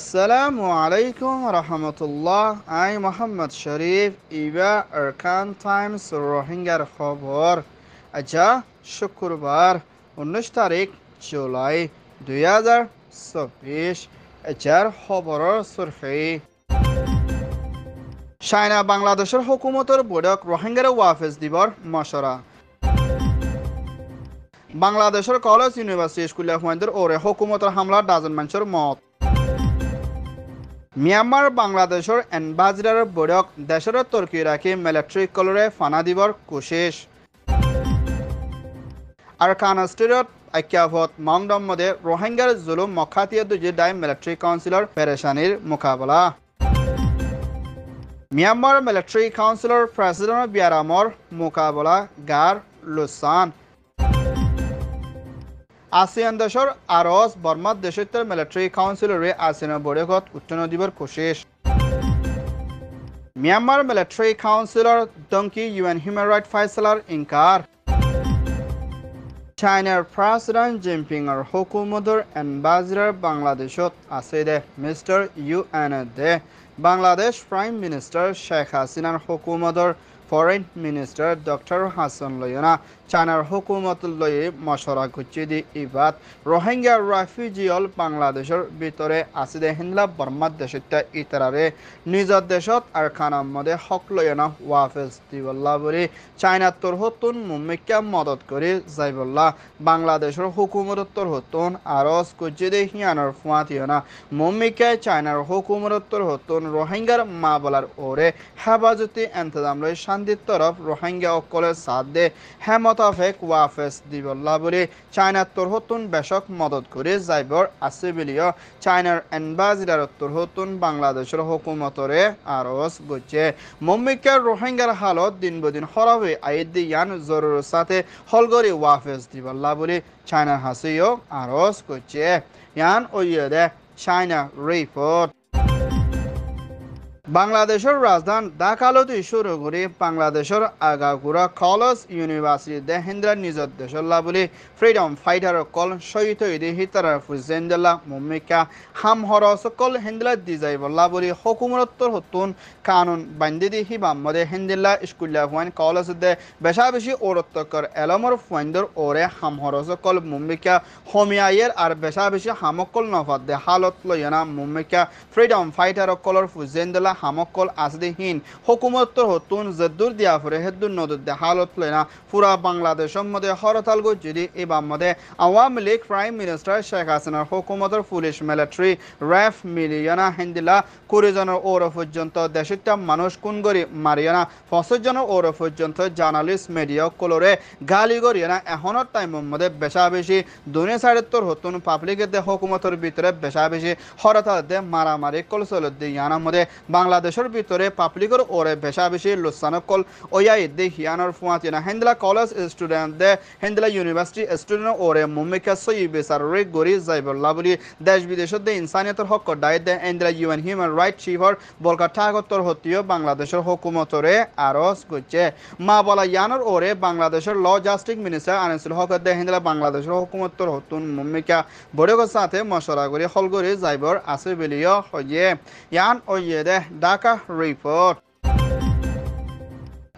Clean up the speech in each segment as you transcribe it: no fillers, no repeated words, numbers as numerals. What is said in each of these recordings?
আসসালামু আলাইকুম রহমতুল্লাহ। I Mohammad Sharif Iba Arkan Times রোহিঙ্গার খবর। আচ্ছা, শুক্রবার 19 তারিখ জুলাই 2024। এজার খবরের সুরখি। চাইনা বাংলাদেশের হুকুমতের বৈঠক রোহিঙ্গার ওয়াফেজ দিবর মশরা। বাংলাদেশের কলেজ ইউনিভার্সিটি স্কুলে হুয়াইদের ওরে হুকুমতের হামলা ডাজন মানুষের মত। মিয়ানমার বাংলাদেশের এম্বাসিডার বৈঠক দেশের তুর্কি রাখি মিলিটারি কলরে ফানা দিবর কোশিশ। আরকান স্টেটত ঐক্যভত মামদম মধ্যে রোহিঙ্গার জুলুম মখাতিয়া দুজি দায় মিলিটারি কাউন্সিলর পেরেশানির মোকাবেলা। মিয়ানমার মিলিটারি কাউন্সিলর প্রেসিডেন্ট বিয়ারামর মোকাবেলা গার লুসান। আসিয়ান দেশের আরস বর্মাত দেশের মিলিটারি কাউন্সিলরে আসিয়ান বৈঠকত উত্তোলন দিবর কোশিশ। মিয়ানমার মিলিটারি কাউন্সিলর দঙ্কি ইউএন হিউম্যান রাইট ফাইসলার ইনকার। চাইনার প্রেসিডেন্ট জিনপিং এর হুকুমতের এম্বাসিডার বাংলাদেশত আছে দে মিস্টার ইউএন দে বাংলাদেশ প্রাইম মিনিস্টার শেখ হাসিনার হুকুমতের ফরেন মিনিস্টার ডক্টর হাসান লয়না চায়নার হুকুমত লয়ে মশরা গুচ্ছি দি ইবাদ রোহিঙ্গা রেফিউজিয়ল বাংলাদেশের ভিতরে আসিদে হিন্দলা বর্মার দেশিতা ইতারারে নিজের দেশত আর খানার মধ্যে হক লয়না ওয়াফেজ দিবল্লা বলে চায়নার তরহতুন মুম্মিকা মদত করে যাইবল্লা বাংলাদেশের হুকুমত তরহতুন আরস গুচ্ছি দি হিয়ানোর ফুয়াতিয়না মুম্মিকায় চায়নার হুকুমত তরহতুন রোহিঙ্গার মা বলার ওরে হেফাজতি এন্তজাম লয় শান্তির তরফ রোহিঙ্গা অকলের সাথ দে হেমতাফেক ওয়াফেজ দিবল্লা বলে চায়নার তরহতুন বেশক মদত করে যাইবর আছে বলিও চায়নার এম্বাসিডার তরহতুন বাংলাদেশের হুকুমতরে আরস গুছে মুম্মিকার রোহিঙ্গার হালত দিন বদিন হরাবে আইদ ইয়ান জরুর সাথে হলগরি ওয়াফেজ দিবল্লা বলে চায়নার হাসিও আরস গুছে ইয়ান ওইদে চায়না রিপোর্ট। বাংলাদেশের রাজধানী ঢাকালতে শুরু করে বাংলাদেশের আগাগুড়া কলেজ ইউনিভার্সিটি হিন্দ্রা নিজের দেশের বলে ফ্রিডম ফাইটার কল শহীদ হইদে হিতারার ফুজেন্দাল্লা মুম্মিকা হাম হরস কল হিন্দলা দিজাইবল্লা বলে হুকুমতর হতুন কানুন বান্ধি দি হিবামদে হিন্দিল্লা স্কুলিয়া ফুয়ান কলেজ দে বেশা বেশি ওরত্তকর এলমর ফুয়াইন্দর ওরে হাম হরস কল মুম্মিকা হোমিয়াইয়ের আর বেশা বেশি হামকল নফাত দে হালত লইনা মুম্মিকা ফ্রিডম ফাইটার কলর ফুজেন্দাল্লা হামকল আসদিহীন হুকুমতর হতুন জদ্দুর দিয়া ফুরে হেদ্দুর নদুর দে হালত লইনা পুরা বাংলাদেশের মধ্যে হরতাল যদি এবার মধ্যে আওয়ামী লীগ প্রাইম মিনিস্টার শেখ হাসিনার হুকুমতর পুলিশ মিলিটারি রেফ মিলিয়না হিন্দিলা 20 জনের ওর পর্যন্ত দেশটা মানুষ কোন গরি মারিয়ানা 50 জনের ওর পর্যন্ত জার্নালিস্ট মিডিয়া কলরে গালি গরিয়ানা এখনের টাইমের মধ্যে বেশা বেশি দুনিয়া সাইডের তোর হতুন পাবলিকের দে হুকুমতের ভিতরে বেশা বেশি হরতাল দে মারামারি কল চল দে ইয়ানার মধ্যে বাংলাদেশের ভিতরে পাবলিকের ওরে বেশা বেশি লুসানকল ওয়া ইদ্দে হিয়ানোর ফুয়াতিনা হেন্দিলা কলেজ স্টুডেন্ট দে হেন্দিলা ইউনিভার্সিটি স্টুডেন্ট ওরে মুম্মিকা সই বেসারে গরি যাইবল্লা বলি দেশ বিদেশের দে ইনসানিয়তের হক দায় দে হেন্দিলা ইউএন হিউম্যান রাইট চিফর বলকা ঠাকতর হতিও বাংলাদেশের হুকুমতরে আরস গুছে মা বলা ইয়ানোর ওরে বাংলাদেশের ল জাস্টিস মিনিস্টার আনিসুল হক দে হেন্দিলা বাংলাদেশের হুকুমতর হতুন মুম্মিকা বড়গর সাথে মশরা করে হলগরি যাইবর আছে বলিও হয়ে ইয়ান ওয়ে দে Dhaka report.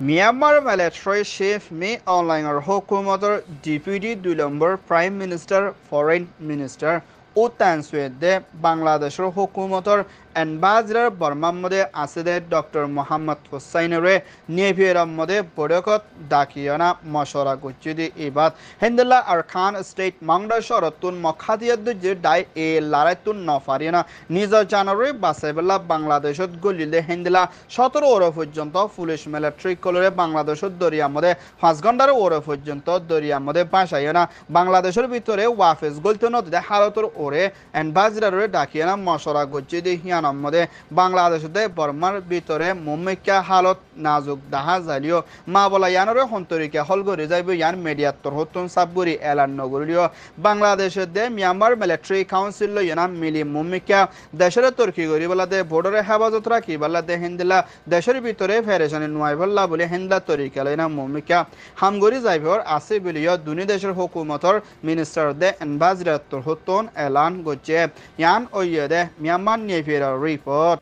Myanmar military chief মি অনলাইনের হুকুমতের deputy 2 number prime minister foreign minister ও তানসুয়েদে বাংলাদেশের হুকুমতের এম্বাসিডার বর্মার মধ্যে আছে দে ডক্টর মোহাম্মদ হুসাইনরে নেভিয়ের মধ্যে বৈঠকত ডাকিয়ানা মশরা গুচ্ছি দি এবার হিন্দুল্লাহ আর খান স্টেট মাংডা শরতুন মখাদিয়াদ যে ডাই এ লারাইতুন নফারিয়ানা নিজের জানুয়ারি বাসাইবেলা বাংলাদেশত গলিলে হিন্দুল্লা 17 ওর পর্যন্ত পুলিশ মিলিটারি কলরে বাংলাদেশত দরিয়ার মধ্যে 5 ঘন্টার ওর পর্যন্ত দরিয়ার মধ্যে বাসাইয়ানা বাংলাদেশের ভিতরে ওয়াফেজ গলতে নদীতে হালতর ওরে এম্বাসিডারে ডাকিয়ানা মশরা গুচ্ছি দি হিয়ান ইয়ানার মধ্যে বাংলাদেশে বর্মার ভিতরে মুম্মিকা হালত নাজুক দাহা জালিও মা বলা ইয়ানরে হন্তরিকা হলগরি যাইব ইয়ান মিডিয়ার তরহতুন সাবগুরি এলান নগরীয় বাংলাদেশের দে মিয়ানমার মিলিটারি কাউন্সিল ইয়ানা মিলি মুম্মিকা দেশের তুর্কি গরি বলা দে বর্ডারে হেফাজত রাখি বলা দে হিন্দিলা দেশের ভিতরে ফেরেশানি নুয়াই বল্লা বলে হিন্দা তরিকা লইনা মুম্মিকা হামগরি যাইবর আছে বলিও দুনি দেশের হুকুমতর মিনিস্টার দে এনবাজরা তরহতুন এলান গছে ইয়ান ওইয়ে দে মিয়ানমার নিয়ে ফেরা রিপোর্ট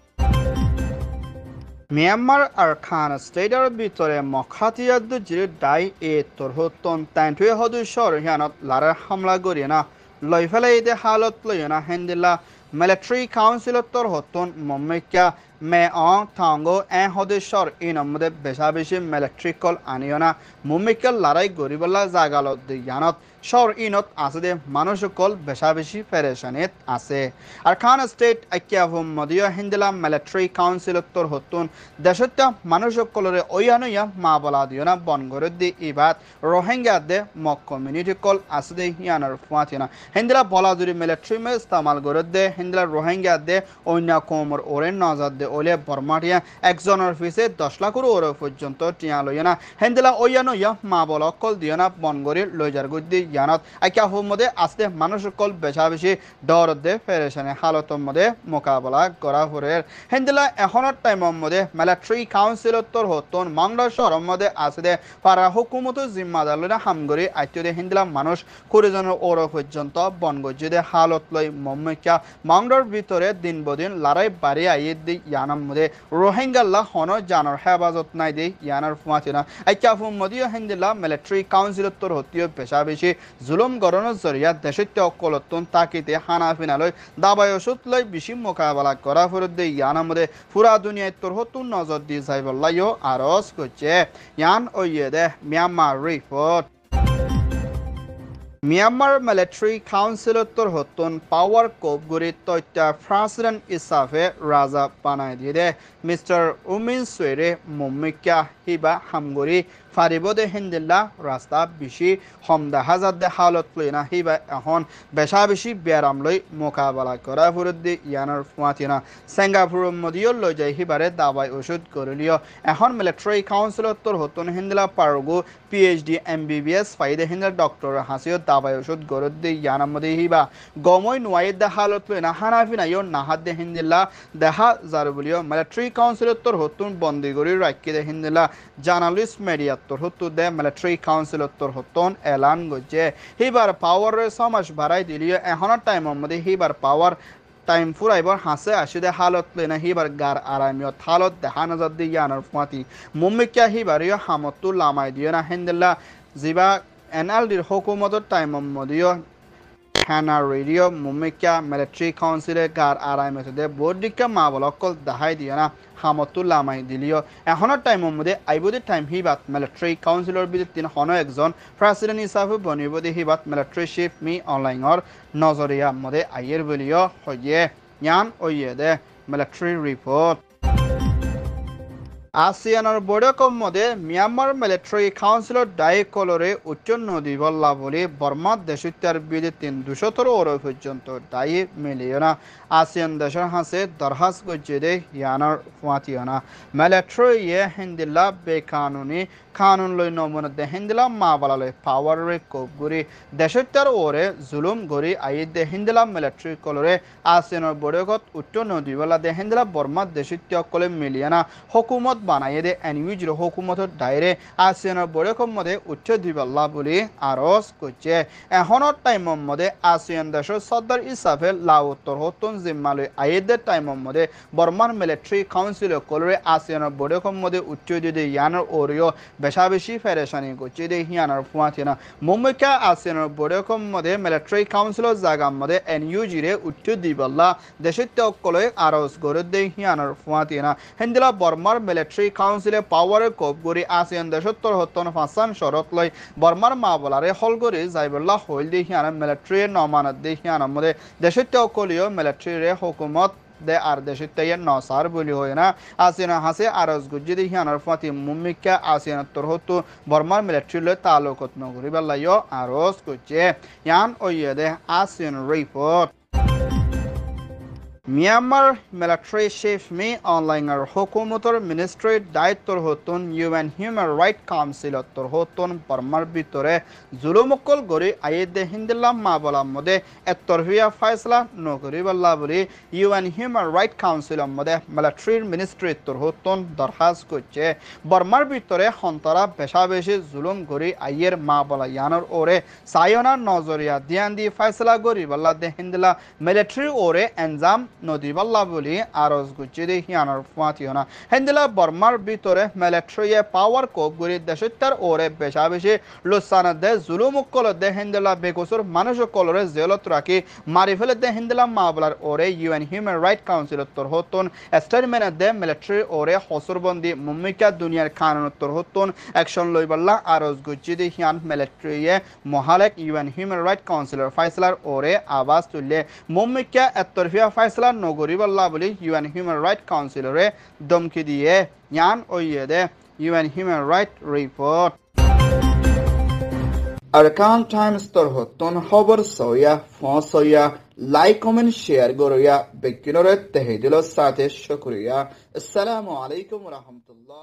মিয়ানমার আর খান স্টেটের ভিতরে মখাতিয়াদ জির দাই এ তরহতন তাইনটুয়ে হদুসর হিয়ানত লারার হামলা করিয়ে না লই ফেলাই দে হালত লইয়ে না হেন্দিল্লা মিলিটারি কাউন্সিলত তরহতন মম্মিকা মে থাঙ্গো এ হদুসর ইন আমাদের বেশা বেশি মিলিটারি কল আনিও না মম্মিকা লড়াই গরিবল্লা জাগালত দিয়ানত শহর ইনত আছে দে মানুষ কল বেশা বেশি ফেরেশানিত আছে আর খান স্টেট আইকিয়া মদিয়া হিন্দিলা মিলিটারি কাউন্সিল উত্তর হতুন দেশত মানুষ কলরে ওয়ানুয়া মা বলা দিও না বনগর দি ইবাদ রোহিঙ্গা দে মক কমিউনিটি কল আছে দে ইয়ানার ফুয়াতিনা হিন্দিলা বলা জুরি মিলিটারি মে ইস্তেমাল গরদ দে হিন্দিলা রোহিঙ্গা দে অন্য কোমর ওরে নজর দে ওলে বর্মাটিয়া একজনের ফিসে 10 লাখ ওর পর্যন্ত টিয়া লইয়া না হিন্দিলা ওয়ানুয়া মা বলা কল দিও না বনগরি লইজার গুদ্দি ইয়ানত আইকা মধ্যে আসতে মানুষ কল বেশা বেশি ডর দে ফেরেশানি হালতর মধ্যে মোকাবেলা করা হরে হিন্দিলা এখনের টাইমের মধ্যে মিলিটারি কাউন্সিল উত্তর হতন মাংডা শহরের মধ্যে আসে পারা হুকুমত জিম্মাদার লইনা হামগরি আইতে হিন্দিলা মানুষ কুড়িজনের ওর পর্যন্ত বনগজে হালত লই মম্মিকা মাংডার ভিতরে দিন বদিন লড়াই বাড়ি আইয়ে দি ইয়ানার মধ্যে রোহিঙ্গাল্লা হন জানার হেফাজত নাই দি ইয়ানার ফুমাতিনা আইকা মধ্যে হিন্দিলা মিলিটারি কাউন্সিল উত্তর হতিও পেশা বেশি জুলুম গরনের জরিয়া দেশে অকলতন তাকিতে হানা ফিনালৈ দাবাই ওষুধ লই বেশি মোকাবেলা করা ফেরত দিয়ে ইয়ানার মধ্যে পুরা দুনিয়ায় তোর হতুন নজর দিয়ে যাইবল্লাইও আরজ করছে ইয়ান ওইয়ে দে Myanmar report Myanmar military council উত্তর হতুন পাওয়ার কোপগুড়ি তথ্য প্রেসিডেন্ট হিসাবে রাজা বানাই দিয়ে দে মিস্টার উমিন সুয়েরে মুম্মিকা হিবা হামগরি ফারিবদে হিন্দিল্লা রাস্তা বেশি হমদা হাজার দে হালত লই না হিবা এখন বেশা বেশি ব্যারাম লই মোকাবেলা করা ফুরুদ্দি ইয়ানার ফুয়াতিনা সিঙ্গাপুর মদিও লই যাই হিবারে দাবাই ওষুধ করলিও এখন মিলিটারি কাউন্সিল উত্তর হতুন হিন্দিলা পারগু পিএইচডি এমবিবিএস ফাইদে হিন্দিলা ডক্টর হাসিও দাবাই ওষুধ গরুদ্দি ইয়ানার মধ্যে হিবা গমই নুয়াইদ দে হালত লই না হানাফি নাইও নাহাদ দে হিন্দিল্লা দেখা যার বলিও মিলিটারি কাউন্সিল উত্তর হতুন বন্দিগরি রাখি দে হিন্দিল্লা জার্নালিস্ট মিডিয়া তোর হতু দে মিলিটারি কাউন্সিল তোর হতন এলান গজে হিবার পাওয়ারের সমাজ বাড়াই দিলিও এখনের টাইমের মধ্যে হিবার পাওয়ার টাইম ফুরাইবার হাসে আসিদে হালত লেনা হিবার গার আরামিয়ত হালত দেখা নজর দিয়ে ইয়ানার ফুয়াতি মুম্মিকা হিবারিও হামতু লামাই দিও না হিন্দিল্লা জিবা এনএলডির হুকুমতর টাইমের মধ্যেও হ্যানা রেডিও মুম্মিকা মিলিটারি কাউন্সিলের গার আরামিয়ত দে বোর্ডিকা মা বলকল দেখাই দিও না হামতুল্লাহ মাই দিলিও এখনের টাইমের মধ্যে আইবদি টাইম হিবাত মিলিটারি কাউন্সিলর বিধি তিন হন একজন প্রেসিডেন্ট হিসাবে বনিবদি হিবাত মিলিটারি শিফ মি অনলাইনর নজরিয়া মধ্যে আইয়ের বলিও হইয়ে ইয়ান ওইয়ে দে মিলিটারি রিপোর্ট আসিয়ানের বৈঠকের মধ্যে মিয়ানমার মিলিটারি কাউন্সিলর দায়ী কলরে উচ্চ নদী বল্লা বলে বর্মা দেশত্যার বিরুদ্ধে 200 ওর পর্যন্ত দায়ী মিলিও না আসিয়ান দেশের হাসে দরহাস করছে দে ইয়ানার ফুয়াতিয়না মিলিটারি ইয়ে হিন্দিল্লা বেকানুনি কানুন লই নমুনা দে হিন্দিলা মা বালালে পাওয়ার রে কোপগুড়ি দেশত্যার ওরে জুলুম গড়ি আই দে হিন্দিলা মিলিটারি কলরে আসিয়ানের বৈঠকত উচ্চ নদী বল্লা দে হিন্দিলা বর্মা দেশত্য কলে মিলিয়ানা হুকুমত বানাই দে এনইউজির হুকুমতের দায়রে আসিয়ানের বৈঠকের মধ্যে উচ্চ দিবাল্লা বলে আরজ করছে এখনের টাইমের মধ্যে আসিয়ান দেশের সর্দার হিসাবে লাউ উত্তর হতুন জিম্মালয় আইদের টাইমের মধ্যে বর্মার মিলিটারি কাউন্সিল কলরে আসিয়ানের বৈঠকের মধ্যে উচ্চ দিদি ইয়ানের ওরিও বেশা বেশি ফেরেশানি করছে দে ইয়ানার ফুয়াতিনা মুম্বাইকা আসিয়ানের বৈঠকের মধ্যে মিলিটারি কাউন্সিলের জায়গার মধ্যে এনইউজিরে উচ্চ দিবাল্লা দেশের কলয় আরজ গড়ে দে ইয়ানার ফুয়াতিনা হিন্দিলা বর্মার মিলিটারি কাউন্সিলে পাওয়ারে কোপগুড়ি আসিয়ান দেশত্তর হতন ফাঁসান শরত লই বর্মার মা বলারে হলগরি যাইবল্লা হইল দিয়ে হিয়ানা মিলিটারি নমানত দিয়ে হিয়ানার মধ্যে দেশের কলিও মিলিটারি হুকুমত দে আর দেশের তাইয়ের নসার বলি হয় না আসিয়ানা হাসে আরজ গুজি দিয়ে হিয়ানার ফাতি মুম্মিকা আসিয়ানত্তর হতো বর্মার মিলিটারি লই তালুকত নগরী বেলাইও আরজ করছে ইয়ান ওইয়ে দে ASEAN report Myanmar military chief মি অনলাইনার হুকুমতর মিনিস্ট্রির দায়িত্বর হতুন ইউএন হিউম্যান রাইট কাউন্সিলতর হতুন বর্মার ভিতরে জুলুমকল গড়ি আইদে হিন্দিল্লাম মা বলার মধ্যে এত্তরফিয়া ফাইসলা নগরী বল্লা বলি ইউএন হিউম্যান রাইট কাউন্সিলের মধ্যে মিলিটারির মিনিস্ট্রিত্বর হতুন দরখাস্ত করছে বর্মার ভিতরে হন্তরা বেশা বেশি জুলুম গড়ি আইয়ের মা বলা ইয়ানোর ওরে সায়নার নজরিয়া দিয়ান দি ফাইসলা গড়ি বল্লা দে হিন্দিল্লা মিলিটারি ওরে এনজাম নদী বল্লা বলি আরজ গুচ্ছি দি হিয়ানোর ফাঁতিও হেন্দিলা বর্মার ভিতরে মিলিটারিয়ে পাওয়ার কোপ গুলি দেশত্যার ওরে বেশা বেশি লুসানা দে জুলুমুকল দে হেন্দিলা বেকসুর মানুষ কলরে জেলত রাখি মারি ফেলে দে হেন্দিলা মাবলার ওরে ইউএন হিউম্যান রাইট কাউন্সিলত্তর হতুন স্টেটমেন্ট দে মিলিটারি ওরে হসরবন্দি মুম্মিকা দুনিয়ার কানুনত্তর হতুন অ্যাকশন লইবল্লা আরজ গুচ্ছি দি হিয়ান মিলিটারিয়ে মহালেক ইউএন হিউম্যান রাইট কাউন্সিলর ফাইসলার ওরে আওয়াজ তুললে মুম্মিকা এত্তরফিয়া ফাইসলা নগরী বল্লা বলি ইউএন হিউম্যান রাইট কাউন্সিলরে দমকি দিয়ে ইয়ান ওইয়ে দে UN human right report Arakan Times তর হতন খবর সয়া ফসয়া লাইক কমেন্ট শেয়ার গরয়া বেকিনরে তেহেদিল সাথে শুকরিয়া আসসালামু আলাইকুম ওয়া রাহমাতুল্লাহ